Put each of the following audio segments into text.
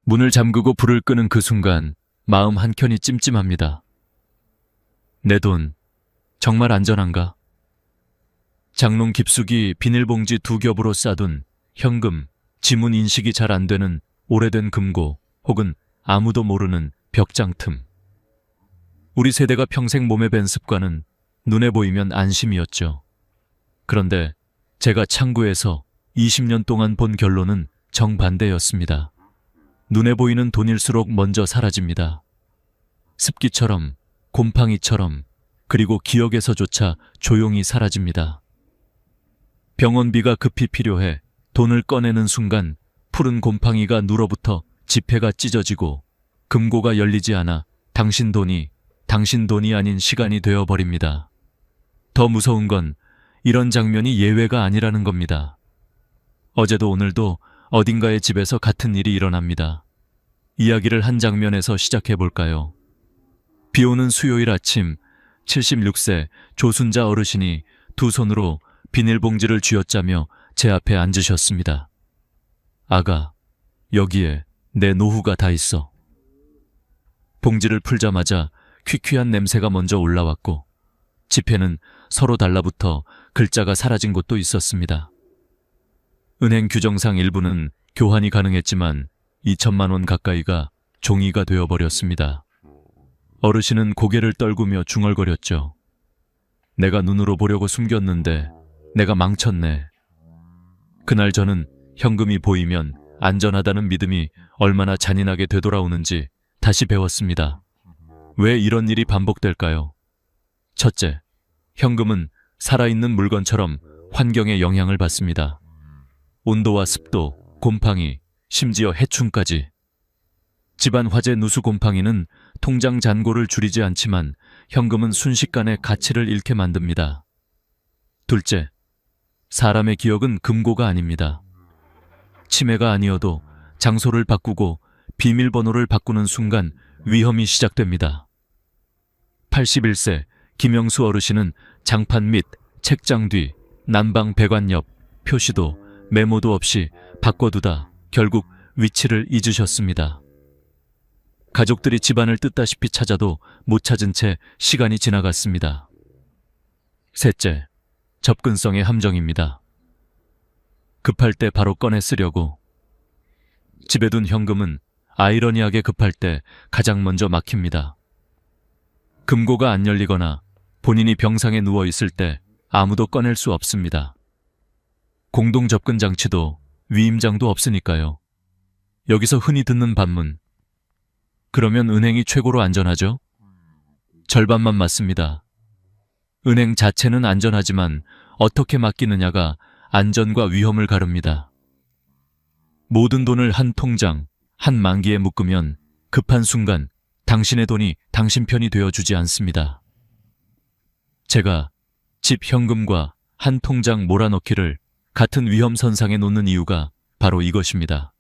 문을 잠그고 불을 끄는 그 순간 마음 한켠이 찜찜합니다. 내 돈 정말 안전한가? 장롱 깊숙이 비닐봉지 2겹으로 싸둔 현금, 지문 인식이 잘 안 되는 오래된 금고 혹은 아무도 모르는 벽장 틈. 우리 세대가 평생 몸에 밴 습관은 눈에 보이면 안심이었죠. 그런데 제가 창구에서 20년 동안 본 결론은 정반대였습니다. 눈에 보이는 돈일수록 먼저 사라집니다. 습기처럼, 곰팡이처럼, 그리고 기억에서조차 조용히 사라집니다. 병원비가 급히 필요해 돈을 꺼내는 순간 푸른 곰팡이가 눌어붙어 지폐가 찢어지고 금고가 열리지 않아 당신 돈이 아닌 시간이 되어버립니다. 더 무서운 건 이런 장면이 예외가 아니라는 겁니다. 어제도 오늘도 어딘가의 집에서 같은 일이 일어납니다. 이야기를 한 장면에서 시작해볼까요? 비오는 수요일 아침 76세 조순자 어르신이 두 손으로 비닐봉지를 쥐어짜며 제 앞에 앉으셨습니다. 아가, 여기에 내 노후가 다 있어. 봉지를 풀자마자 퀴퀴한 냄새가 먼저 올라왔고 지폐는 서로 달라붙어 글자가 사라진 곳도 있었습니다. 은행 규정상 일부는 교환이 가능했지만 2천만 원 가까이가 종이가 되어버렸습니다. 어르신은 고개를 떨구며 중얼거렸죠. 내가 눈으로 보려고 숨겼는데 내가 망쳤네. 그날 저는 현금이 보이면 안전하다는 믿음이 얼마나 잔인하게 되돌아오는지 다시 배웠습니다. 왜 이런 일이 반복될까요? 첫째, 현금은 살아있는 물건처럼 환경에 영향을 받습니다. 온도와 습도, 곰팡이, 심지어 해충까지. 집안 화재 누수 곰팡이는 통장 잔고를 줄이지 않지만 현금은 순식간에 가치를 잃게 만듭니다. 둘째, 사람의 기억은 금고가 아닙니다. 치매가 아니어도 장소를 바꾸고 비밀번호를 바꾸는 순간 위험이 시작됩니다. 81세 김영수 어르신은 장판 및 책장 뒤, 난방 배관 옆, 표시도 메모도 없이 바꿔두다 결국 위치를 잊으셨습니다. 가족들이 집안을 뜯다시피 찾아도 못 찾은 채 시간이 지나갔습니다. 셋째, 접근성의 함정입니다. 급할 때 바로 꺼내 쓰려고. 집에 둔 현금은 아이러니하게 급할 때 가장 먼저 막힙니다. 금고가 안 열리거나 본인이 병상에 누워 있을 때 아무도 꺼낼 수 없습니다. 공동 접근 장치도 위임장도 없으니까요. 여기서 흔히 듣는 반문. 그러면 은행이 최고로 안전하죠? 절반만 맞습니다. 은행 자체는 안전하지만 어떻게 맡기느냐가 안전과 위험을 가릅니다. 모든 돈을 한 통장, 한 만기에 묶으면 급한 순간 당신의 돈이 당신 편이 되어주지 않습니다. 제가 집 현금과 한 통장 몰아넣기를 같은 위험선상에 놓는 이유가 바로 이것입니다.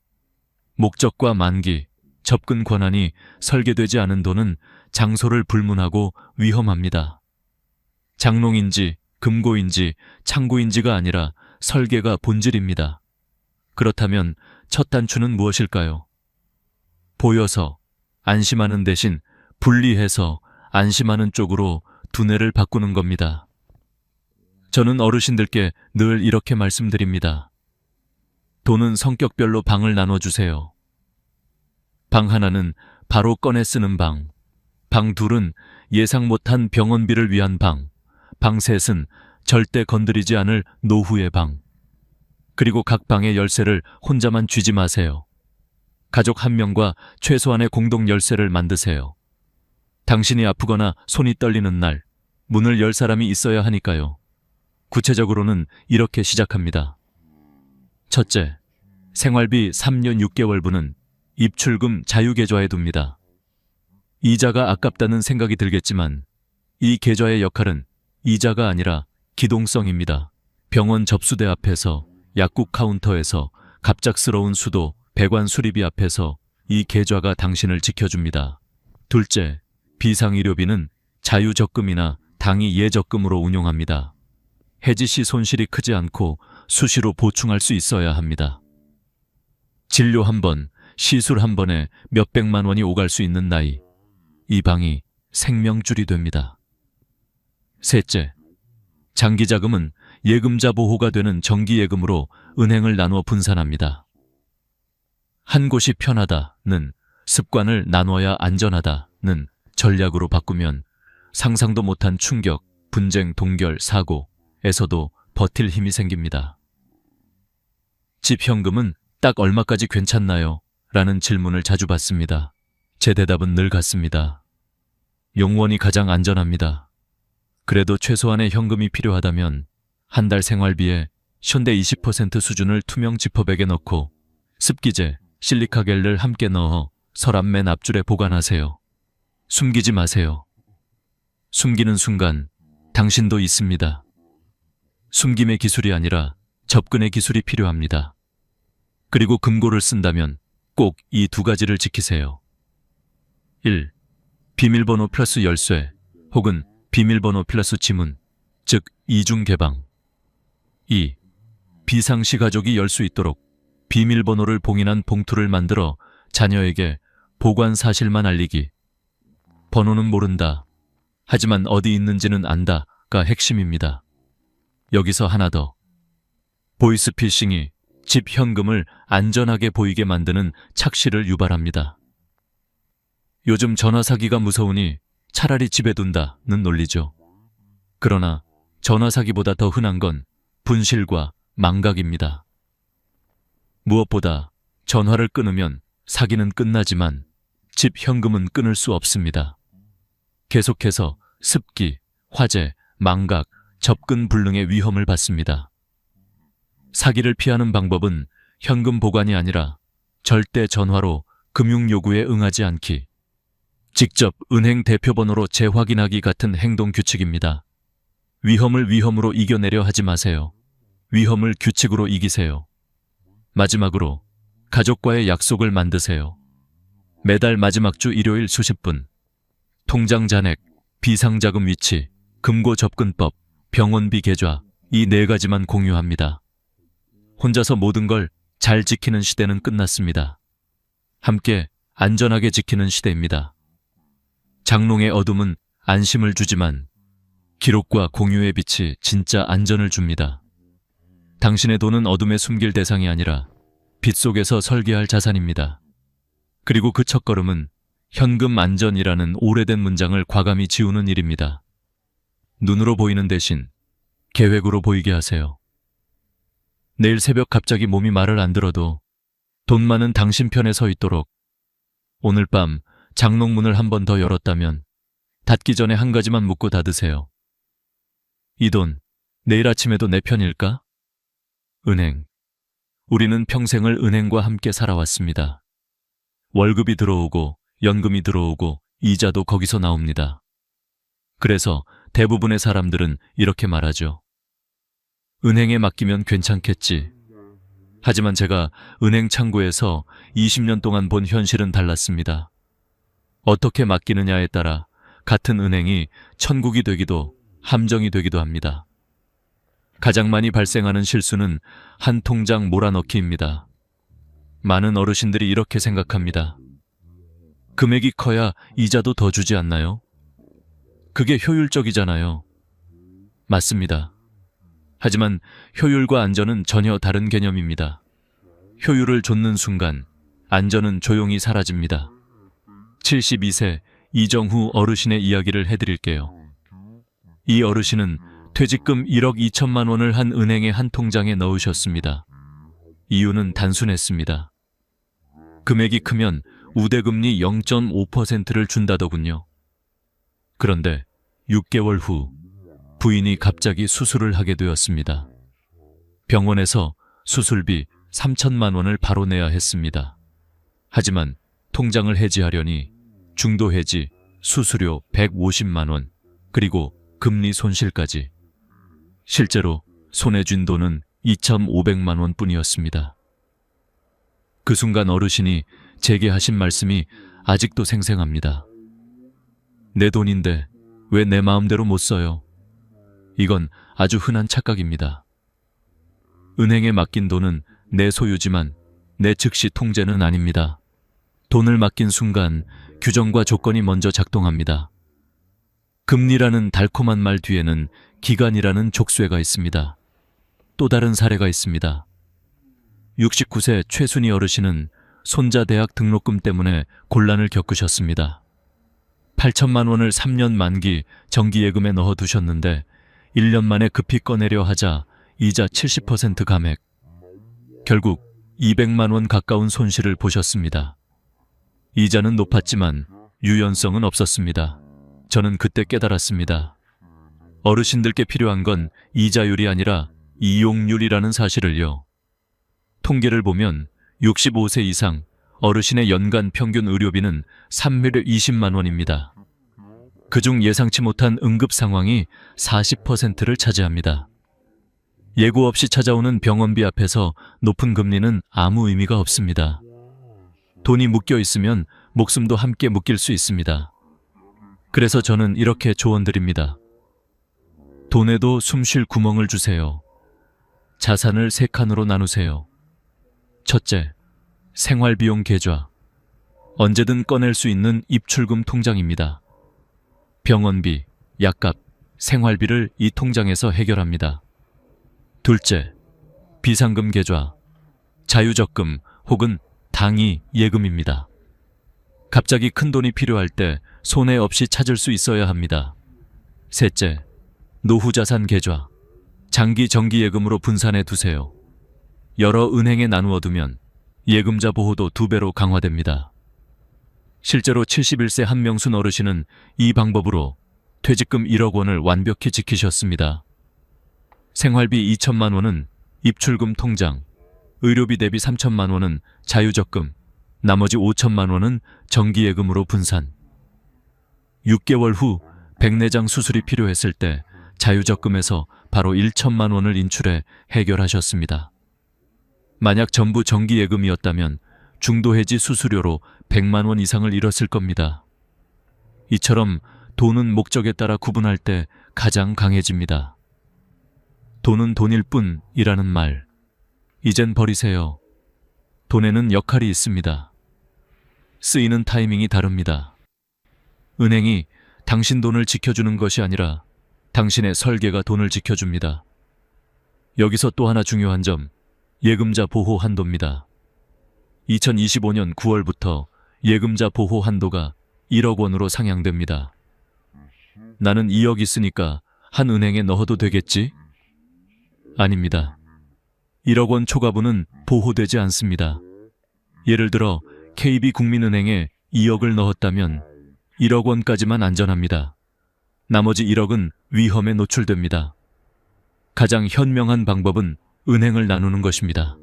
목적과 만기, 접근 권한이 설계되지 않은 돈은 장소를 불문하고 위험합니다. 장롱인지 금고인지 창고인지가 아니라 설계가 본질입니다. 그렇다면 첫 단추는 무엇일까요? 보여서 안심하는 대신 분리해서 안심하는 쪽으로 두뇌를 바꾸는 겁니다. 저는 어르신들께 늘 이렇게 말씀드립니다. 돈은 성격별로 방을 나눠주세요. 방 하나는 바로 꺼내 쓰는 방, 방 둘은 예상 못한 병원비를 위한 방, 방 셋은 절대 건드리지 않을 노후의 방. 그리고 각 방의 열쇠를 혼자만 쥐지 마세요. 가족 한 명과 최소한의 공동 열쇠를 만드세요. 당신이 아프거나 손이 떨리는 날, 문을 열 사람이 있어야 하니까요. 구체적으로는 이렇게 시작합니다. 첫째, 생활비 3년 6개월분은 입출금 자유계좌에 둡니다. 이자가 아깝다는 생각이 들겠지만 이 계좌의 역할은 이자가 아니라 기동성입니다. 병원 접수대 앞에서, 약국 카운터에서, 갑작스러운 수도, 배관 수리비 앞에서 이 계좌가 당신을 지켜줍니다. 둘째, 비상의료비는 자유적금이나 당위 예적금으로 운용합니다. 해지 시 손실이 크지 않고 수시로 보충할 수 있어야 합니다. 진료 한 번, 시술 한 번에 몇백만 원이 오갈 수 있는 나이. 이 방이 생명줄이 됩니다. 셋째, 장기자금은 예금자 보호가 되는 정기예금으로 은행을 나누어 분산합니다. 한 곳이 편하다는 습관을 나눠야 안전하다는 전략으로 바꾸면 상상도 못한 충격, 분쟁, 동결, 사고에서도 버틸 힘이 생깁니다. 집 현금은 딱 얼마까지 괜찮나요? 라는 질문을 자주 받습니다. 제 대답은 늘 같습니다. 용원이 가장 안전합니다. 그래도 최소한의 현금이 필요하다면 한 달 생활비에 현대 20% 수준을 투명 지퍼백에 넣고 습기제, 실리카겔을 함께 넣어 서랍 맨 앞줄에 보관하세요. 숨기지 마세요. 숨기는 순간 당신도 있습니다. 숨김의 기술이 아니라 접근의 기술이 필요합니다. 그리고 금고를 쓴다면 꼭 이 두 가지를 지키세요. 1. 비밀번호 플러스 열쇠 혹은 비밀번호 플러스 지문, 즉 이중 개방. 2. 비상시 가족이 열 수 있도록 비밀번호를 봉인한 봉투를 만들어 자녀에게 보관 사실만 알리기. 번호는 모른다. 하지만 어디 있는지는 안다가 핵심입니다. 여기서 하나 더. 보이스피싱이 집 현금을 안전하게 보이게 만드는 착시를 유발합니다. 요즘 전화 사기가 무서우니 차라리 집에 둔다는 논리죠. 그러나 전화 사기보다 더 흔한 건 분실과 망각입니다. 무엇보다 전화를 끊으면 사기는 끝나지만 집 현금은 끊을 수 없습니다. 계속해서 습기, 화재, 망각, 접근 불능의 위험을 받습니다. 사기를 피하는 방법은 현금 보관이 아니라 절대 전화로 금융 요구에 응하지 않기. 직접 은행 대표번호로 재확인하기 같은 행동 규칙입니다. 위험을 위험으로 이겨내려 하지 마세요. 위험을 규칙으로 이기세요. 마지막으로 가족과의 약속을 만드세요. 매달 마지막 주 일요일 수십 분. 통장 잔액, 비상자금 위치, 금고 접근법, 병원비 계좌, 이 4가지만 공유합니다. 혼자서 모든 걸 잘 지키는 시대는 끝났습니다. 함께 안전하게 지키는 시대입니다. 장롱의 어둠은 안심을 주지만 기록과 공유의 빛이 진짜 안전을 줍니다. 당신의 돈은 어둠에 숨길 대상이 아니라 빛 속에서 설계할 자산입니다. 그리고 그 첫걸음은 현금 안전이라는 오래된 문장을 과감히 지우는 일입니다. 눈으로 보이는 대신 계획으로 보이게 하세요. 내일 새벽 갑자기 몸이 말을 안 들어도 돈 많은 당신 편에 서 있도록 오늘 밤 장롱문을 한 번 더 열었다면 닫기 전에 한 가지만 묻고 닫으세요. 이 돈 내일 아침에도 내 편일까? 은행. 우리는 평생을 은행과 함께 살아왔습니다. 월급이 들어오고 연금이 들어오고 이자도 거기서 나옵니다. 그래서 대부분의 사람들은 이렇게 말하죠. 은행에 맡기면 괜찮겠지. 하지만 제가 은행 창구에서 20년 동안 본 현실은 달랐습니다. 어떻게 맡기느냐에 따라 같은 은행이 천국이 되기도 함정이 되기도 합니다. 가장 많이 발생하는 실수는 한 통장 몰아넣기입니다. 많은 어르신들이 이렇게 생각합니다. 금액이 커야 이자도 더 주지 않나요? 그게 효율적이잖아요. 맞습니다. 하지만 효율과 안전은 전혀 다른 개념입니다. 효율을 좇는 순간 안전은 조용히 사라집니다. 72세 이정후 어르신의 이야기를 해드릴게요. 이 어르신은 퇴직금 1억 2천만 원을 한 은행의 한 통장에 넣으셨습니다. 이유는 단순했습니다. 금액이 크면 우대금리 0.5%를 준다더군요. 그런데 6개월 후 부인이 갑자기 수술을 하게 되었습니다. 병원에서 수술비 3천만 원을 바로 내야 했습니다. 하지만 통장을 해지하려니 중도 해지, 수수료 150만 원, 그리고 금리 손실까지. 실제로 손에 쥔 돈은 2,500만 원 뿐이었습니다. 그 순간 어르신이 제게 하신 말씀이 아직도 생생합니다. 내 돈인데 왜 내 마음대로 못 써요? 이건 아주 흔한 착각입니다. 은행에 맡긴 돈은 내 소유지만 내 즉시 통제는 아닙니다. 돈을 맡긴 순간 규정과 조건이 먼저 작동합니다. 금리라는 달콤한 말 뒤에는 기간이라는 족쇄가 있습니다. 또 다른 사례가 있습니다. 69세 최순희 어르신은 손자 대학 등록금 때문에 곤란을 겪으셨습니다. 8천만 원을 3년 만기 정기예금에 넣어두셨는데 1년 만에 급히 꺼내려 하자 이자 70% 감액. 결국 200만 원 가까운 손실을 보셨습니다. 이자는 높았지만 유연성은 없었습니다. 저는 그때 깨달았습니다. 어르신들께 필요한 건 이자율이 아니라 이용률이라는 사실을요. 통계를 보면 65세 이상 어르신의 연간 평균 의료비는 320만 원입니다. 그중 예상치 못한 응급 상황이 40%를 차지합니다. 예고 없이 찾아오는 병원비 앞에서 높은 금리는 아무 의미가 없습니다. 돈이 묶여 있으면 목숨도 함께 묶일 수 있습니다. 그래서 저는 이렇게 조언드립니다. 돈에도 숨 쉴 구멍을 주세요. 자산을 3칸으로 나누세요. 첫째, 생활비용 계좌. 언제든 꺼낼 수 있는 입출금 통장입니다. 병원비, 약값, 생활비를 이 통장에서 해결합니다. 둘째, 비상금 계좌. 자유적금 혹은 당위 예금입니다. 갑자기 큰 돈이 필요할 때 손해 없이 찾을 수 있어야 합니다. 셋째, 노후자산 계좌. 장기 정기예금으로 분산해 두세요. 여러 은행에 나누어 두면 예금자 보호도 2배로 강화됩니다. 실제로 71세 한명순 어르신은 이 방법으로 퇴직금 1억 원을 완벽히 지키셨습니다. 생활비 2천만 원은 입출금 통장, 의료비 대비 3천만 원은 자유적금, 나머지 5천만 원은 정기예금으로 분산. 6개월 후 백내장 수술이 필요했을 때 자유적금에서 바로 1천만 원을 인출해 해결하셨습니다. 만약 전부 정기예금이었다면 중도해지 수수료로 100만 원 이상을 잃었을 겁니다. 이처럼 돈은 목적에 따라 구분할 때 가장 강해집니다. 돈은 돈일 뿐이라는 말, 이젠 버리세요. 돈에는 역할이 있습니다. 쓰이는 타이밍이 다릅니다. 은행이 당신 돈을 지켜주는 것이 아니라 당신의 설계가 돈을 지켜줍니다. 여기서 또 하나 중요한 점, 예금자 보호 한도입니다. 2025년 9월부터 예금자 보호 한도가 1억 원으로 상향됩니다. 나는 2억 있으니까 한 은행에 넣어도 되겠지? 아닙니다. 1억 원 초과분은 보호되지 않습니다. 예를 들어 KB국민은행에 2억을 넣었다면 1억 원까지만 안전합니다. 나머지 1억은 위험에 노출됩니다. 가장 현명한 방법은 은행을 나누는 것입니다.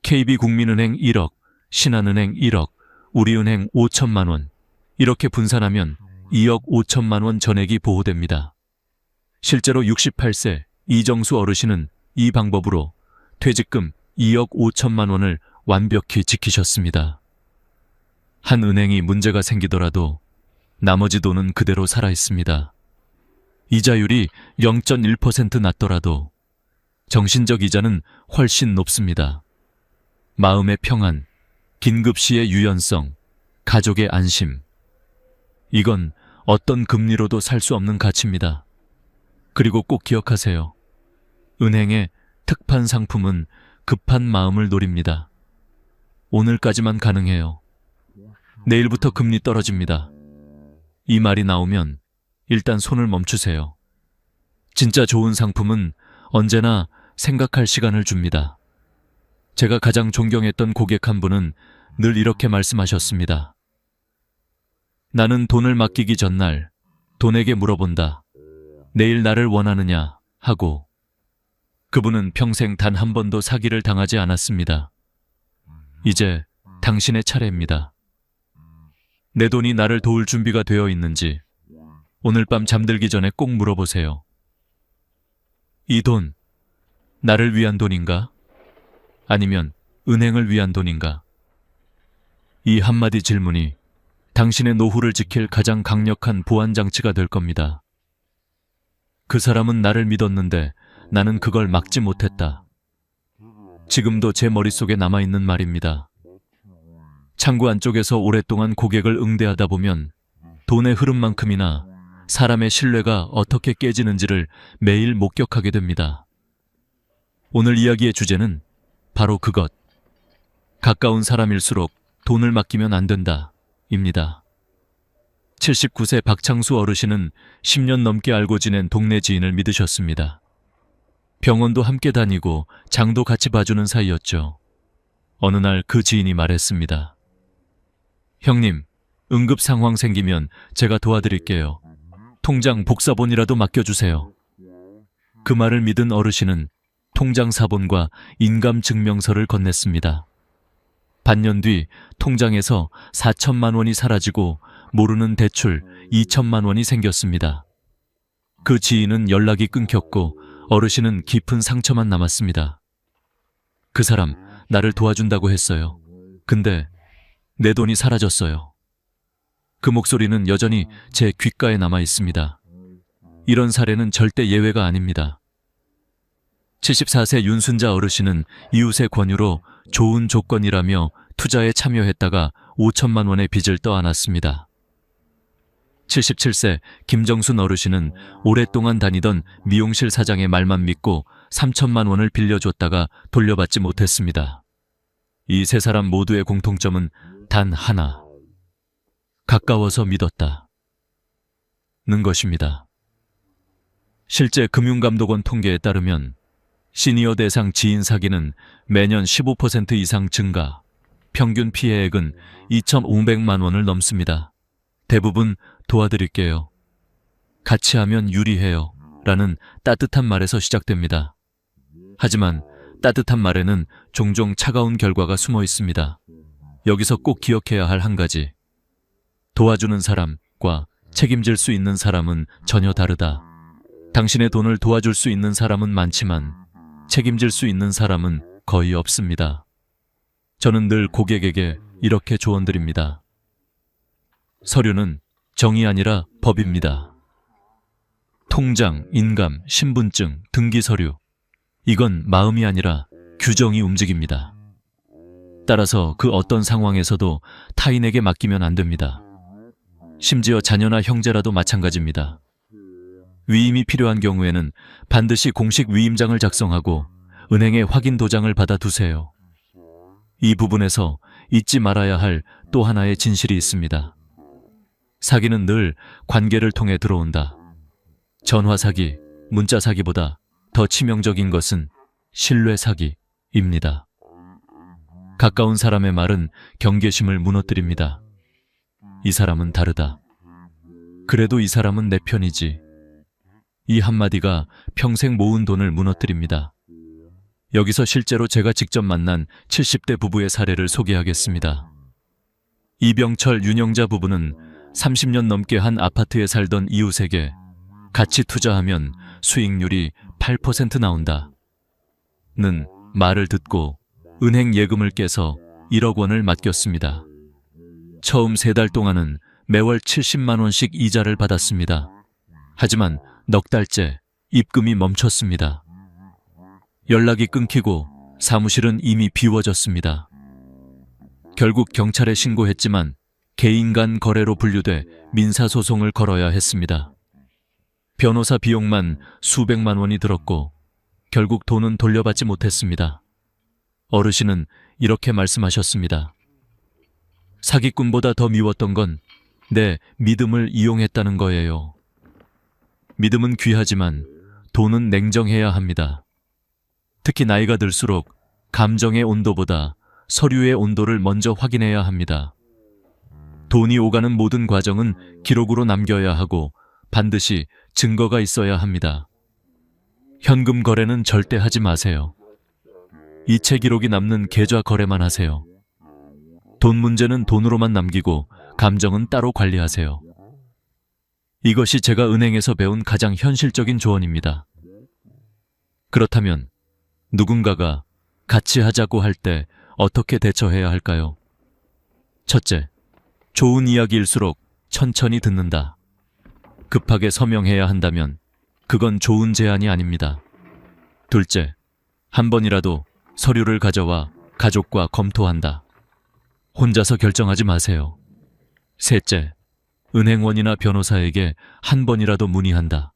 KB국민은행 1억, 신한은행 1억, 우리은행 5천만 원. 이렇게 분산하면 2억 5천만 원 전액이 보호됩니다. 실제로 68세 이정수 어르신은 이 방법으로 퇴직금 2억 5천만 원을 완벽히 지키셨습니다. 한 은행이 문제가 생기더라도 나머지 돈은 그대로 살아있습니다. 이자율이 0.1% 낮더라도 정신적 이자는 훨씬 높습니다. 마음의 평안, 긴급시의 유연성, 가족의 안심. 이건 어떤 금리로도 살 수 없는 가치입니다. 그리고 꼭 기억하세요. 은행의 특판 상품은 급한 마음을 노립니다. 오늘까지만 가능해요. 내일부터 금리 떨어집니다. 이 말이 나오면 일단 손을 멈추세요. 진짜 좋은 상품은 언제나 생각할 시간을 줍니다. 제가 가장 존경했던 고객 한 분은 늘 이렇게 말씀하셨습니다. 나는 돈을 맡기기 전날 돈에게 물어본다. 내일 나를 원하느냐 하고. 그분은 평생 단 한 번도 사기를 당하지 않았습니다. 이제 당신의 차례입니다. 내 돈이 나를 도울 준비가 되어 있는지 오늘 밤 잠들기 전에 꼭 물어보세요. 이 돈, 나를 위한 돈인가? 아니면 은행을 위한 돈인가? 이 한마디 질문이 당신의 노후를 지킬 가장 강력한 보안장치가 될 겁니다. 그 사람은 나를 믿었는데 나는 그걸 막지 못했다. 지금도 제 머릿속에 남아있는 말입니다. 창구 안쪽에서 오랫동안 고객을 응대하다 보면 돈의 흐름만큼이나 사람의 신뢰가 어떻게 깨지는지를 매일 목격하게 됩니다. 오늘 이야기의 주제는 바로 그것. 가까운 사람일수록 돈을 맡기면 안 된다, 입니다. 79세 박창수 어르신은 10년 넘게 알고 지낸 동네 지인을 믿으셨습니다. 병원도 함께 다니고 장도 같이 봐주는 사이였죠. 어느 날 그 지인이 말했습니다. 형님, 응급 상황 생기면 제가 도와드릴게요. 통장 복사본이라도 맡겨주세요. 그 말을 믿은 어르신은 통장 사본과 인감증명서를 건넸습니다. 반년 뒤 통장에서 4천만 원이 사라지고 모르는 대출 2천만 원이 생겼습니다. 그 지인은 연락이 끊겼고 어르신은 깊은 상처만 남았습니다. 그 사람 나를 도와준다고 했어요. 근데 내 돈이 사라졌어요. 그 목소리는 여전히 제 귓가에 남아 있습니다. 이런 사례는 절대 예외가 아닙니다. 74세 윤순자 어르신은 이웃의 권유로 좋은 조건이라며 투자에 참여했다가 5천만 원의 빚을 떠안았습니다. 77세 김정순 어르신은 오랫동안 다니던 미용실 사장의 말만 믿고 3천만 원을 빌려줬다가 돌려받지 못했습니다. 이 세 사람 모두의 공통점은 단 하나. 가까워서 믿었다는 것입니다. 실제 금융감독원 통계에 따르면 시니어 대상 지인 사기는 매년 15% 이상 증가, 평균 피해액은 2,500만 원을 넘습니다. 대부분 도와드릴게요. 같이 하면 유리해요. 라는 따뜻한 말에서 시작됩니다. 하지만 따뜻한 말에는 종종 차가운 결과가 숨어 있습니다. 여기서 꼭 기억해야 할 한 가지. 도와주는 사람과 책임질 수 있는 사람은 전혀 다르다. 당신의 돈을 도와줄 수 있는 사람은 많지만 책임질 수 있는 사람은 거의 없습니다. 저는 늘 고객에게 이렇게 조언드립니다. 서류는 정이 아니라 법입니다. 통장, 인감, 신분증, 등기 서류. 이건 마음이 아니라 규정이 움직입니다. 따라서 그 어떤 상황에서도 타인에게 맡기면 안 됩니다. 심지어 자녀나 형제라도 마찬가지입니다. 위임이 필요한 경우에는 반드시 공식 위임장을 작성하고 은행에 확인 도장을 받아두세요. 이 부분에서 잊지 말아야 할 또 하나의 진실이 있습니다. 사기는 늘 관계를 통해 들어온다. 전화 사기, 문자 사기보다 더 치명적인 것은 신뢰 사기입니다. 가까운 사람의 말은 경계심을 무너뜨립니다. 이 사람은 다르다. 그래도 이 사람은 내 편이지. 이 한마디가 평생 모은 돈을 무너뜨립니다. 여기서 실제로 제가 직접 만난 70대 부부의 사례를 소개하겠습니다. 이병철, 윤영자 부부는 30년 넘게 한 아파트에 살던 이웃에게 같이 투자하면 수익률이 8% 나온다. 는 말을 듣고 은행 예금을 깨서 1억 원을 맡겼습니다. 처음 3달 동안은 매월 70만 원씩 이자를 받았습니다. 하지만 넉 달째 입금이 멈췄습니다. 연락이 끊기고 사무실은 이미 비워졌습니다. 결국 경찰에 신고했지만 개인 간 거래로 분류돼 민사소송을 걸어야 했습니다. 변호사 비용만 수백만 원이 들었고 결국 돈은 돌려받지 못했습니다. 어르신은 이렇게 말씀하셨습니다. 사기꾼보다 더 미웠던 건 내 믿음을 이용했다는 거예요. 믿음은 귀하지만 돈은 냉정해야 합니다. 특히 나이가 들수록 감정의 온도보다 서류의 온도를 먼저 확인해야 합니다. 돈이 오가는 모든 과정은 기록으로 남겨야 하고 반드시 증거가 있어야 합니다. 현금 거래는 절대 하지 마세요. 이체 기록이 남는 계좌 거래만 하세요. 돈 문제는 돈으로만 남기고 감정은 따로 관리하세요. 이것이 제가 은행에서 배운 가장 현실적인 조언입니다. 그렇다면 누군가가 같이 하자고 할 때 어떻게 대처해야 할까요? 첫째, 좋은 이야기일수록 천천히 듣는다. 급하게 서명해야 한다면 그건 좋은 제안이 아닙니다. 둘째, 한 번이라도 서류를 가져와 가족과 검토한다. 혼자서 결정하지 마세요. 셋째, 은행원이나 변호사에게 한 번이라도 문의한다.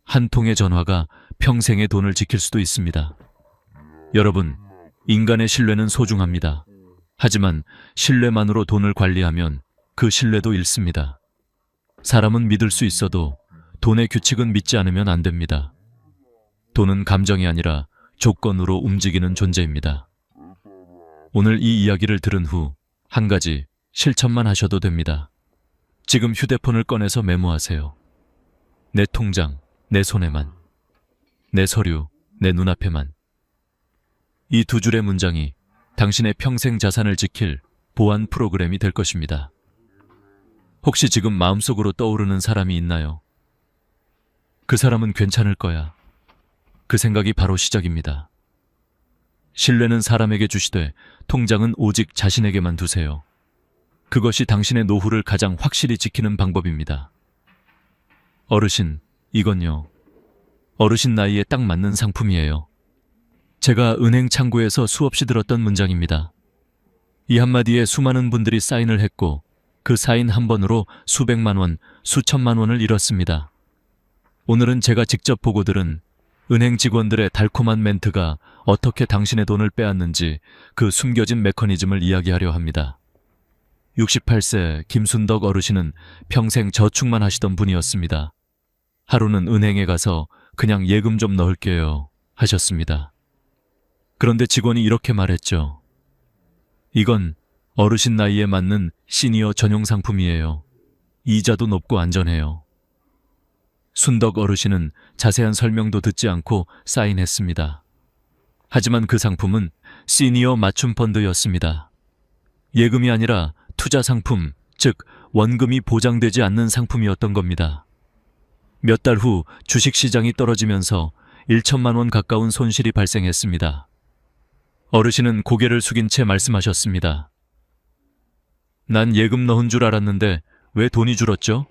한 통의 전화가 평생의 돈을 지킬 수도 있습니다. 여러분, 인간의 신뢰는 소중합니다. 하지만 신뢰만으로 돈을 관리하면 그 신뢰도 잃습니다. 사람은 믿을 수 있어도 돈의 규칙은 믿지 않으면 안 됩니다. 돈은 감정이 아니라 조건으로 움직이는 존재입니다. 오늘 이 이야기를 들은 후 한 가지 실천만 하셔도 됩니다. 지금 휴대폰을 꺼내서 메모하세요. 내 통장, 내 손에만. 내 서류, 내 눈앞에만. 이 두 줄의 문장이 당신의 평생 자산을 지킬 보안 프로그램이 될 것입니다. 혹시 지금 마음속으로 떠오르는 사람이 있나요? 그 사람은 괜찮을 거야. 그 생각이 바로 시작입니다. 신뢰는 사람에게 주시되 통장은 오직 자신에게만 두세요. 그것이 당신의 노후를 가장 확실히 지키는 방법입니다. 어르신, 이건요. 어르신 나이에 딱 맞는 상품이에요. 제가 은행 창구에서 수없이 들었던 문장입니다. 이 한마디에 수많은 분들이 사인을 했고 그 사인 한 번으로 수백만 원, 수천만 원을 잃었습니다. 오늘은 제가 직접 보고 들은 은행 직원들의 달콤한 멘트가 어떻게 당신의 돈을 빼앗는지 그 숨겨진 메커니즘을 이야기하려 합니다. 68세 김순덕 어르신은 평생 저축만 하시던 분이었습니다. 하루는 은행에 가서 그냥 예금 좀 넣을게요 하셨습니다. 그런데 직원이 이렇게 말했죠. 이건 어르신 나이에 맞는 시니어 전용 상품이에요. 이자도 높고 안전해요. 순덕 어르신은 자세한 설명도 듣지 않고 사인했습니다. 하지만 그 상품은 시니어 맞춤 펀드였습니다. 예금이 아니라 투자 상품, 즉 원금이 보장되지 않는 상품이었던 겁니다. 몇 달 후 주식시장이 떨어지면서 1천만 원 가까운 손실이 발생했습니다. 어르신은 고개를 숙인 채 말씀하셨습니다. 난 예금 넣은 줄 알았는데 왜 돈이 줄었죠?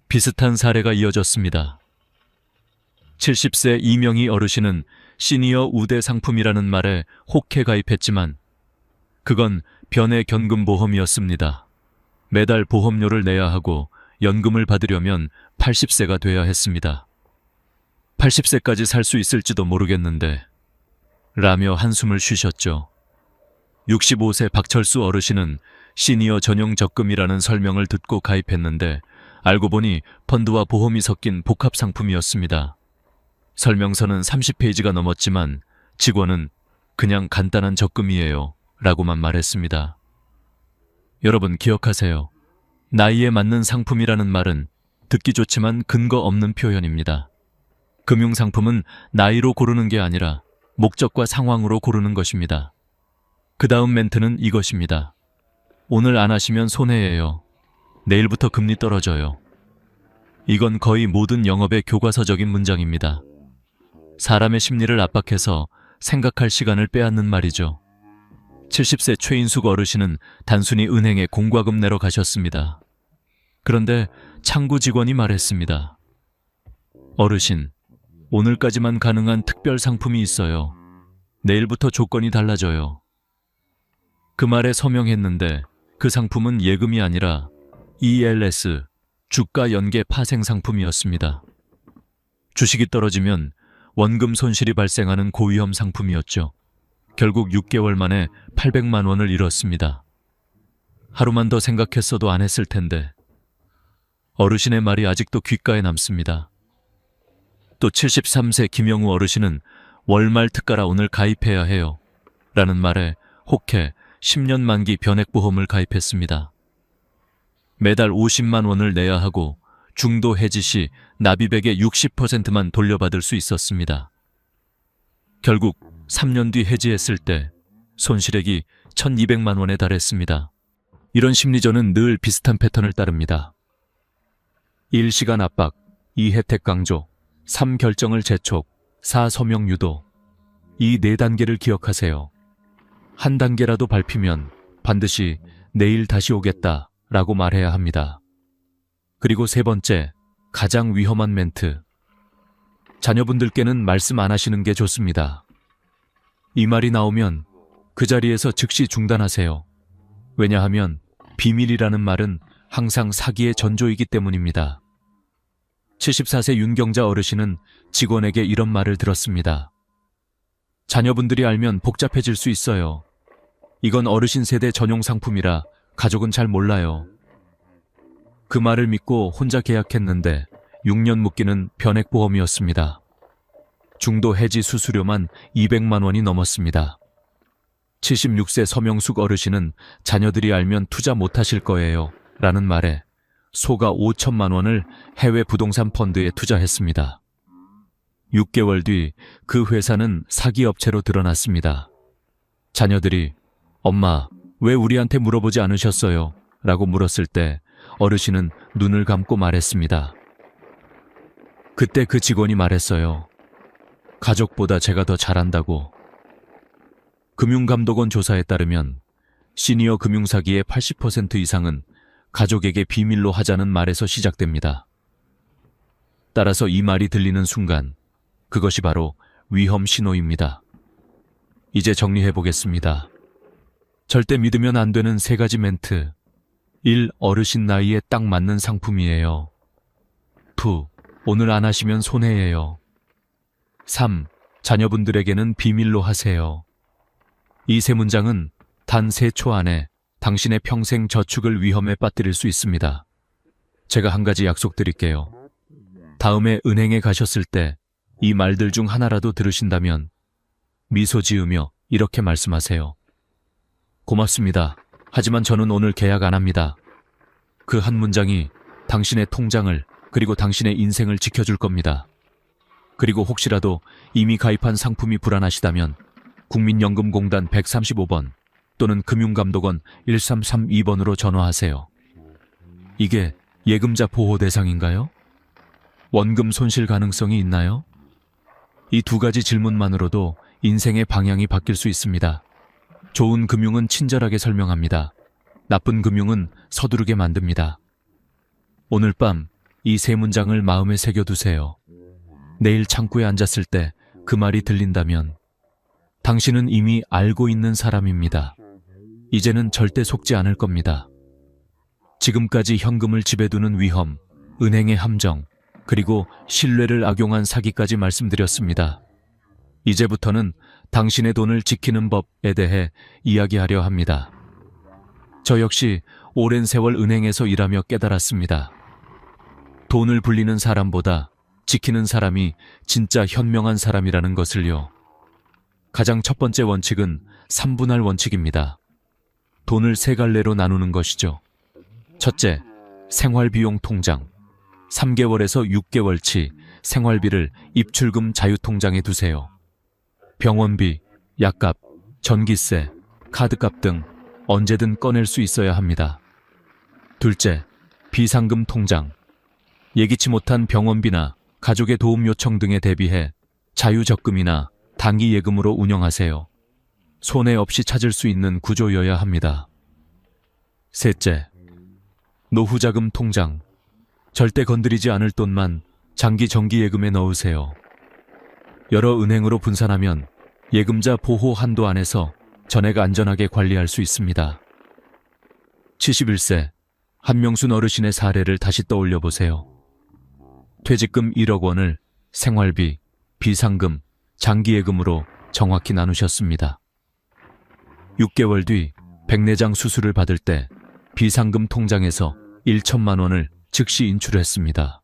비슷한 사례가 이어졌습니다. 70세 이명희 어르신은 시니어 우대 상품이라는 말에 혹해 가입했지만 그건 변의 견금보험이었습니다. 매달 보험료를 내야 하고 연금을 받으려면 80세가 돼야 했습니다. 80세까지 살 수 있을지도 모르겠는데 라며 한숨을 쉬셨죠. 65세 박철수 어르신은 시니어 전용 적금이라는 설명을 듣고 가입했는데 알고 보니 펀드와 보험이 섞인 복합 상품이었습니다. 설명서는 30페이지가 넘었지만 직원은 그냥 간단한 적금이에요 라고만 말했습니다. 여러분 기억하세요. 나이에 맞는 상품이라는 말은 듣기 좋지만 근거 없는 표현입니다. 금융상품은 나이로 고르는 게 아니라 목적과 상황으로 고르는 것입니다. 그 다음 멘트는 이것입니다. 오늘 안 하시면 손해예요. 내일부터 금리 떨어져요. 이건 거의 모든 영업의 교과서적인 문장입니다. 사람의 심리를 압박해서 생각할 시간을 빼앗는 말이죠. 70세 최인숙 어르신은 단순히 은행에 공과금 내러 가셨습니다. 그런데 창구 직원이 말했습니다. 어르신, 오늘까지만 가능한 특별 상품이 있어요. 내일부터 조건이 달라져요. 그 말에 서명했는데 그 상품은 예금이 아니라 ELS, 주가 연계 파생 상품이었습니다. 주식이 떨어지면 원금 손실이 발생하는 고위험 상품이었죠. 결국 6개월 만에 800만 원을 잃었습니다. 하루만 더 생각했어도 안 했을 텐데. 어르신의 말이 아직도 귓가에 남습니다. 또 73세 김영우 어르신은 월말 특가라 오늘 가입해야 해요 라는 말에 혹해 10년 만기 변액보험을 가입했습니다. 매달 50만 원을 내야 하고 중도 해지 시 납입액의 60%만 돌려받을 수 있었습니다. 결국 3년 뒤 해지했을 때 손실액이 1,200만 원에 달했습니다. 이런 심리전은 늘 비슷한 패턴을 따릅니다. 1. 시간 압박, 2. 혜택 강조, 3. 결정을 재촉, 4. 서명 유도. 이 4단계를 기억하세요. 한 단계라도 밟히면 반드시 내일 다시 오겠다 라고 말해야 합니다. 그리고 3번째, 가장 위험한 멘트. 자녀분들께는 말씀 안 하시는 게 좋습니다. 이 말이 나오면 그 자리에서 즉시 중단하세요. 왜냐하면 비밀이라는 말은 항상 사기의 전조이기 때문입니다. 74세 윤경자 어르신은 직원에게 이런 말을 들었습니다. 자녀분들이 알면 복잡해질 수 있어요. 이건 어르신 세대 전용 상품이라 가족은 잘 몰라요. 그 말을 믿고 혼자 계약했는데 6년 묶이는 변액보험이었습니다. 중도 해지 수수료만 200만 원이 넘었습니다. 76세 서명숙 어르신은 자녀들이 알면 투자 못하실 거예요 라는 말에 소가 5천만 원을 해외 부동산 펀드에 투자했습니다. 6개월 뒤 그 회사는 사기업체로 드러났습니다. 자녀들이 엄마, 왜 우리한테 물어보지 않으셨어요? 라고 물었을 때 어르신은 눈을 감고 말했습니다. 그때 그 직원이 말했어요. 가족보다 제가 더 잘한다고. 금융감독원 조사에 따르면 시니어 금융사기의 80% 이상은 가족에게 비밀로 하자는 말에서 시작됩니다. 따라서 이 말이 들리는 순간 그것이 바로 위험 신호입니다. 이제 정리해 보겠습니다. 절대 믿으면 안 되는 3가지 멘트. 1. 어르신 나이에 딱 맞는 상품이에요. 2. 오늘 안 하시면 손해예요. 3. 자녀분들에게는 비밀로 하세요. 이 3문장은 단 3초 안에 당신의 평생 저축을 위험에 빠뜨릴 수 있습니다. 제가 한 가지 약속드릴게요. 다음에 은행에 가셨을 때 이 말들 중 하나라도 들으신다면 미소 지으며 이렇게 말씀하세요. 고맙습니다. 하지만 저는 오늘 계약 안 합니다. 그 한 문장이 당신의 통장을 그리고 당신의 인생을 지켜줄 겁니다. 그리고 혹시라도 이미 가입한 상품이 불안하시다면 국민연금공단 135번 또는 금융감독원 1332번으로 전화하세요. 이게 예금자 보호 대상인가요? 원금 손실 가능성이 있나요? 이 2가지 질문만으로도 인생의 방향이 바뀔 수 있습니다. 좋은 금융은 친절하게 설명합니다. 나쁜 금융은 서두르게 만듭니다. 오늘 밤 이 3문장을 마음에 새겨두세요. 내일 창구에 앉았을 때 그 말이 들린다면 당신은 이미 알고 있는 사람입니다. 이제는 절대 속지 않을 겁니다. 지금까지 현금을 집에 두는 위험, 은행의 함정, 그리고 신뢰를 악용한 사기까지 말씀드렸습니다. 이제부터는 당신의 돈을 지키는 법에 대해 이야기하려 합니다. 저 역시 오랜 세월 은행에서 일하며 깨달았습니다. 돈을 불리는 사람보다 지키는 사람이 진짜 현명한 사람이라는 것을요. 가장 첫 번째 원칙은 3분할 원칙입니다. 돈을 3갈래로 나누는 것이죠. 첫째, 생활비용 통장. 3개월에서 6개월치 생활비를 입출금 자유통장에 두세요. 병원비, 약값, 전기세, 카드값 등 언제든 꺼낼 수 있어야 합니다. 둘째, 비상금 통장. 예기치 못한 병원비나 가족의 도움 요청 등에 대비해 자유적금이나 단기 예금으로 운영하세요. 손해 없이 찾을 수 있는 구조여야 합니다. 셋째, 노후자금 통장. 절대 건드리지 않을 돈만 장기 정기 예금에 넣으세요. 여러 은행으로 분산하면 예금자 보호 한도 안에서 전액 안전하게 관리할 수 있습니다. 71세 한명순 어르신의 사례를 다시 떠올려 보세요. 퇴직금 1억 원을 생활비, 비상금, 장기예금으로 정확히 나누셨습니다. 6개월 뒤 백내장 수술을 받을 때 비상금 통장에서 1천만 원을 즉시 인출했습니다.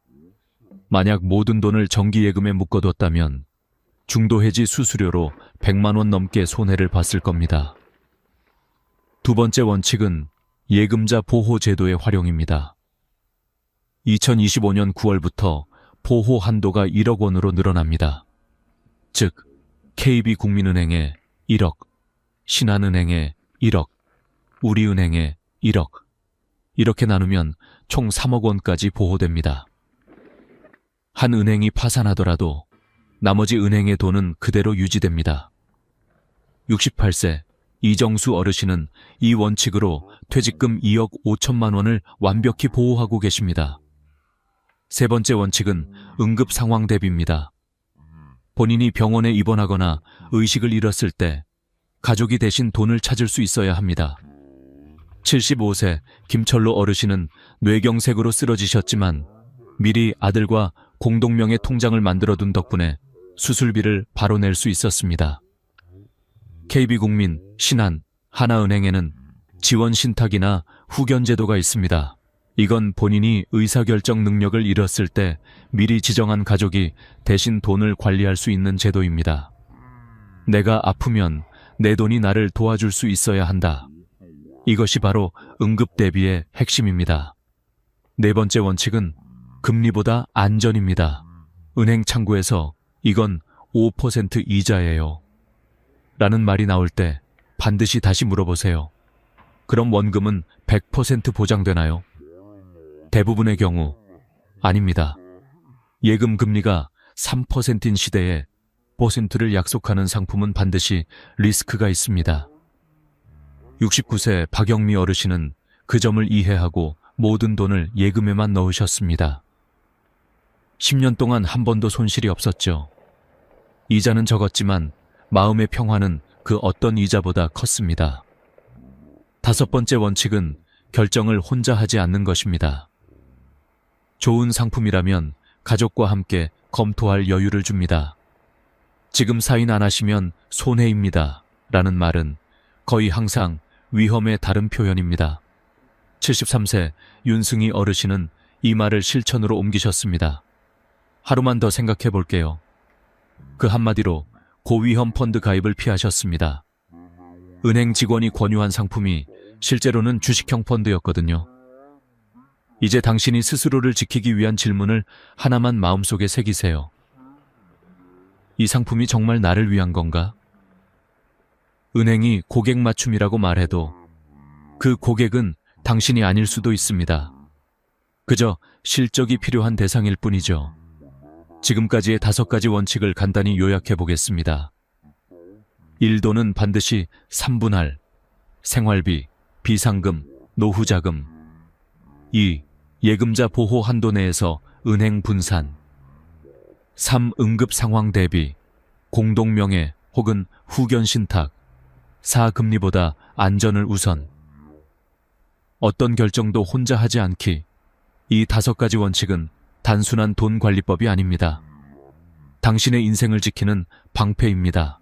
만약 모든 돈을 정기예금에 묶어뒀다면 중도해지 수수료로 100만 원 넘게 손해를 봤을 겁니다. 2번째 원칙은 예금자 보호제도의 활용입니다. 2025년 9월부터 보호 한도가 1억 원으로 늘어납니다. 즉, KB국민은행에 1억, 신한은행에 1억, 우리은행에 1억, 이렇게 나누면 총 3억 원까지 보호됩니다. 한 은행이 파산하더라도 나머지 은행의 돈은 그대로 유지됩니다. 68세 이정수 어르신은 이 원칙으로 퇴직금 2억 5천만 원을 완벽히 보호하고 계십니다. 3번째 원칙은 응급 상황 대비입니다. 본인이 병원에 입원하거나 의식을 잃었을 때 가족이 대신 돈을 찾을 수 있어야 합니다. 75세 김철로 어르신은 뇌경색으로 쓰러지셨지만 미리 아들과 공동명의 통장을 만들어둔 덕분에 수술비를 바로 낼 수 있었습니다. KB국민, 신한, 하나은행에는 지원 신탁이나 후견 제도가 있습니다. 이건 본인이 의사결정 능력을 잃었을 때 미리 지정한 가족이 대신 돈을 관리할 수 있는 제도입니다. 내가 아프면 내 돈이 나를 도와줄 수 있어야 한다. 이것이 바로 응급 대비의 핵심입니다. 네 번째 원칙은 금리보다 안전입니다. 은행 창구에서 이건 5% 이자예요 라는 말이 나올 때 반드시 다시 물어보세요. 그럼 원금은 100% 보장되나요? 대부분의 경우 아닙니다. 예금 금리가 3%인 시대에 퍼센트를 약속하는 상품은 반드시 리스크가 있습니다. 69세 박영미 어르신은 그 점을 이해하고 모든 돈을 예금에만 넣으셨습니다. 10년 동안 한 번도 손실이 없었죠. 이자는 적었지만 마음의 평화는 그 어떤 이자보다 컸습니다. 다섯 번째 원칙은 결정을 혼자 하지 않는 것입니다. 좋은 상품이라면 가족과 함께 검토할 여유를 줍니다. 지금 사인 안 하시면 손해입니다. 라는 말은 거의 항상 위험의 다른 표현입니다. 73세 윤승희 어르신은 이 말을 실천으로 옮기셨습니다. 하루만 더 생각해 볼게요. 그 한마디로 고위험 펀드 가입을 피하셨습니다. 은행 직원이 권유한 상품이 실제로는 주식형 펀드였거든요. 이제 당신이 스스로를 지키기 위한 질문을 하나만 마음속에 새기세요. 이 상품이 정말 나를 위한 건가? 은행이 고객 맞춤이라고 말해도 그 고객은 당신이 아닐 수도 있습니다. 그저 실적이 필요한 대상일 뿐이죠. 지금까지의 5가지 원칙을 간단히 요약해 보겠습니다. 1. 돈은 반드시 3분할, 생활비, 비상금, 노후자금. 2. 예금자 보호 한도 내에서 은행 분산. 3. 응급 상황 대비, 공동명의 혹은 후견 신탁. 4. 금리보다 안전을 우선. 어떤 결정도 혼자 하지 않기. 이 5가지 원칙은 단순한 돈 관리법이 아닙니다. 당신의 인생을 지키는 방패입니다.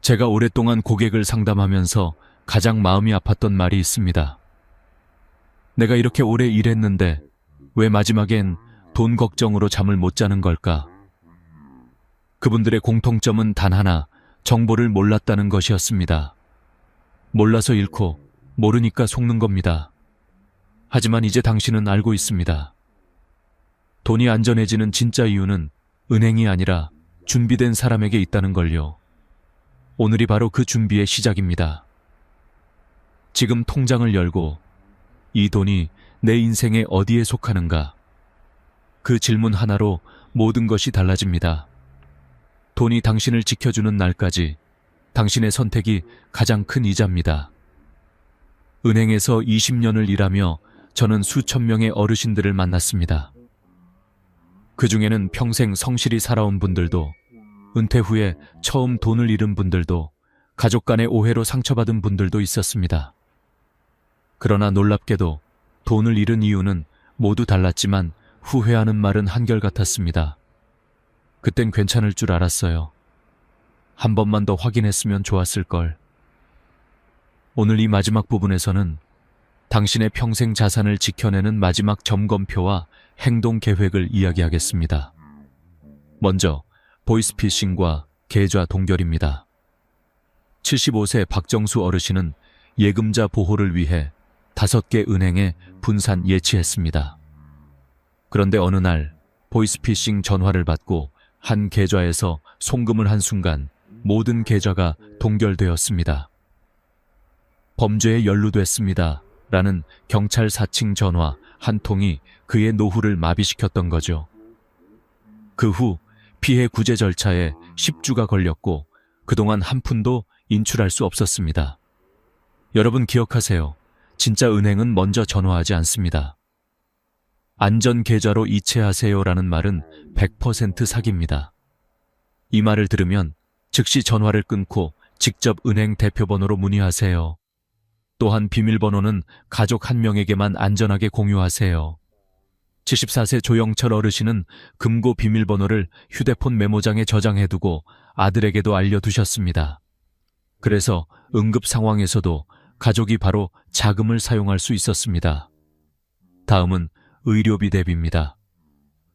제가 오랫동안 고객을 상담하면서 가장 마음이 아팠던 말이 있습니다. 내가 이렇게 오래 일했는데 왜 마지막엔 돈 걱정으로 잠을 못 자는 걸까? 그분들의 공통점은 단 하나, 정보를 몰랐다는 것이었습니다. 몰라서 잃고 모르니까 속는 겁니다. 하지만 이제 당신은 알고 있습니다. 돈이 안전해지는 진짜 이유는 은행이 아니라 준비된 사람에게 있다는 걸요. 오늘이 바로 그 준비의 시작입니다. 지금 통장을 열고 이 돈이 내 인생에 어디에 속하는가? 그 질문 하나로 모든 것이 달라집니다. 돈이 당신을 지켜주는 날까지 당신의 선택이 가장 큰 이자입니다. 은행에서 20년을 일하며 저는 수천 명의 어르신들을 만났습니다. 그 중에는 평생 성실히 살아온 분들도, 은퇴 후에 처음 돈을 잃은 분들도, 가족 간의 오해로 상처받은 분들도 있었습니다. 그러나 놀랍게도 돈을 잃은 이유는 모두 달랐지만 후회하는 말은 한결같았습니다. 그땐 괜찮을 줄 알았어요. 한 번만 더 확인했으면 좋았을 걸. 오늘 이 마지막 부분에서는 당신의 평생 자산을 지켜내는 마지막 점검표와 행동 계획을 이야기하겠습니다. 먼저 보이스피싱과 계좌 동결입니다. 75세 박정수 어르신은 예금자 보호를 위해 5개 은행에 분산 예치했습니다. 그런데 어느 날 보이스피싱 전화를 받고 한 계좌에서 송금을 한 순간 모든 계좌가 동결되었습니다. 범죄에 연루됐습니다. 라는 경찰 사칭 전화 한 통이 그의 노후를 마비시켰던 거죠. 그 후 피해 구제 절차에 10주가 걸렸고 그동안 한 푼도 인출할 수 없었습니다. 여러분 기억하세요. 진짜 은행은 먼저 전화하지 않습니다. 안전 계좌로 이체하세요라는 말은 100% 사기입니다. 이 말을 들으면 즉시 전화를 끊고 직접 은행 대표번호로 문의하세요. 또한 비밀번호는 가족 한 명에게만 안전하게 공유하세요. 74세 조영철 어르신은 금고 비밀번호를 휴대폰 메모장에 저장해두고 아들에게도 알려두셨습니다. 그래서 응급 상황에서도 가족이 바로 자금을 사용할 수 있었습니다. 다음은 의료비 대비입니다.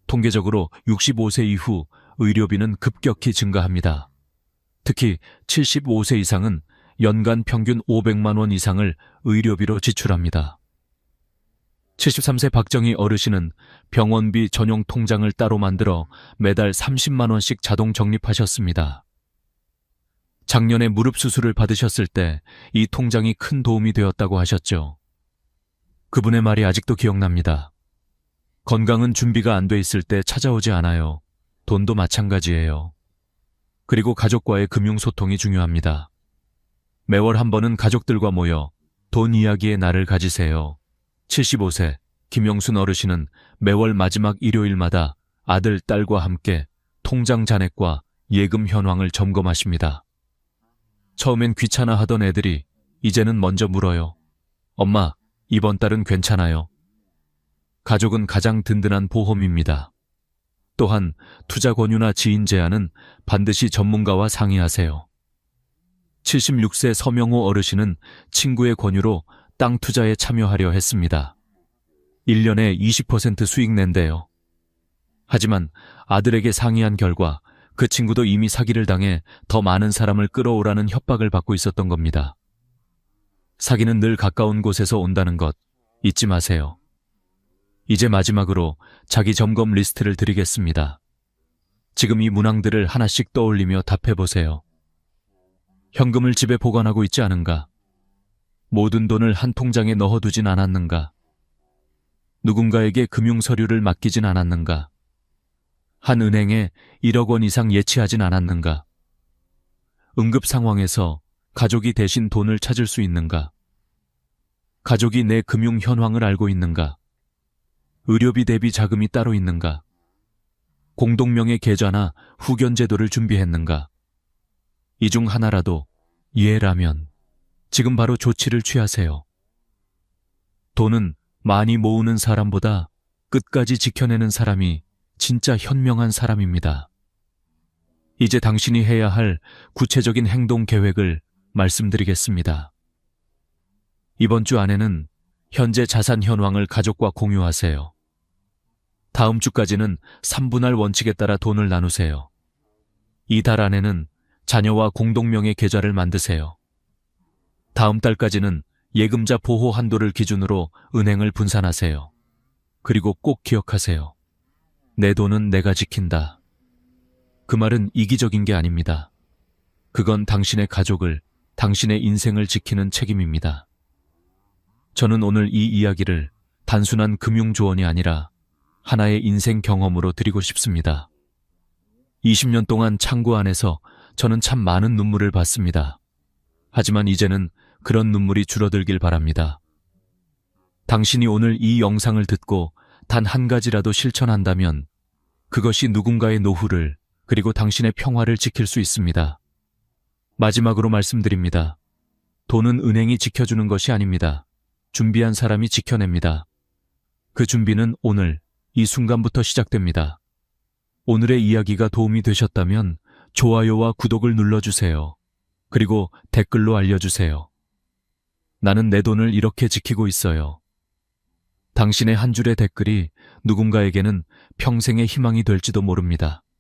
통계적으로 65세 이후 의료비는 급격히 증가합니다. 특히 75세 이상은 연간 평균 500만 원 이상을 의료비로 지출합니다. 73세 박정희 어르신은 병원비 전용 통장을 따로 만들어 매달 30만 원씩 자동 적립하셨습니다. 작년에 무릎 수술을 받으셨을 때 이 통장이 큰 도움이 되었다고 하셨죠. 그분의 말이 아직도 기억납니다. 건강은 준비가 안 돼 있을 때 찾아오지 않아요. 돈도 마찬가지예요. 그리고 가족과의 금융소통이 중요합니다. 매월 한 번은 가족들과 모여 돈 이야기의 날을 가지세요. 75세 김영순 어르신은 매월 마지막 일요일마다 아들, 딸과 함께 통장 잔액과 예금 현황을 점검하십니다. 처음엔 귀찮아하던 애들이 이제는 먼저 물어요. 엄마, 이번 달은 괜찮아요. 가족은 가장 든든한 보험입니다. 또한 투자 권유나 지인 제안은 반드시 전문가와 상의하세요. 76세 서명호 어르신은 친구의 권유로 땅 투자에 참여하려 했습니다. 1년에 20% 수익 낸대요. 하지만 아들에게 상의한 결과 그 친구도 이미 사기를 당해 더 많은 사람을 끌어오라는 협박을 받고 있었던 겁니다. 사기는 늘 가까운 곳에서 온다는 것 잊지 마세요. 이제 마지막으로 자기 점검 리스트를 드리겠습니다. 지금 이 문항들을 하나씩 떠올리며 답해보세요. 현금을 집에 보관하고 있지 않은가? 모든 돈을 한 통장에 넣어두진 않았는가? 누군가에게 금융서류를 맡기진 않았는가? 한 은행에 1억 원 이상 예치하진 않았는가? 응급 상황에서 가족이 대신 돈을 찾을 수 있는가? 가족이 내 금융 현황을 알고 있는가? 의료비 대비 자금이 따로 있는가? 공동명의 계좌나 후견 제도를 준비했는가? 이 중 하나라도 예라면 지금 바로 조치를 취하세요. 돈은 많이 모으는 사람보다 끝까지 지켜내는 사람이 진짜 현명한 사람입니다. 이제 당신이 해야 할 구체적인 행동 계획을 말씀드리겠습니다. 이번 주 안에는 현재 자산 현황을 가족과 공유하세요. 다음 주까지는 3분할 원칙에 따라 돈을 나누세요. 이달 안에는 자녀와 공동명의 계좌를 만드세요. 다음 달까지는 예금자 보호 한도를 기준으로 은행을 분산하세요. 그리고 꼭 기억하세요. 내 돈은 내가 지킨다. 그 말은 이기적인 게 아닙니다. 그건 당신의 가족을, 당신의 인생을 지키는 책임입니다. 저는 오늘 이 이야기를 단순한 금융 조언이 아니라 하나의 인생 경험으로 드리고 싶습니다. 20년 동안 창구 안에서 저는 참 많은 눈물을 봤습니다. 하지만 이제는 그런 눈물이 줄어들길 바랍니다. 당신이 오늘 이 영상을 듣고 단 한 가지라도 실천한다면 그것이 누군가의 노후를 그리고 당신의 평화를 지킬 수 있습니다. 마지막으로 말씀드립니다. 돈은 은행이 지켜주는 것이 아닙니다. 준비한 사람이 지켜냅니다. 그 준비는 오늘, 이 순간부터 시작됩니다. 오늘의 이야기가 도움이 되셨다면 좋아요와 구독을 눌러주세요. 그리고 댓글로 알려주세요. 나는 내 돈을 이렇게 지키고 있어요. 당신의 한 줄의 댓글이 누군가에게는 평생의 희망이 될지도 모릅니다.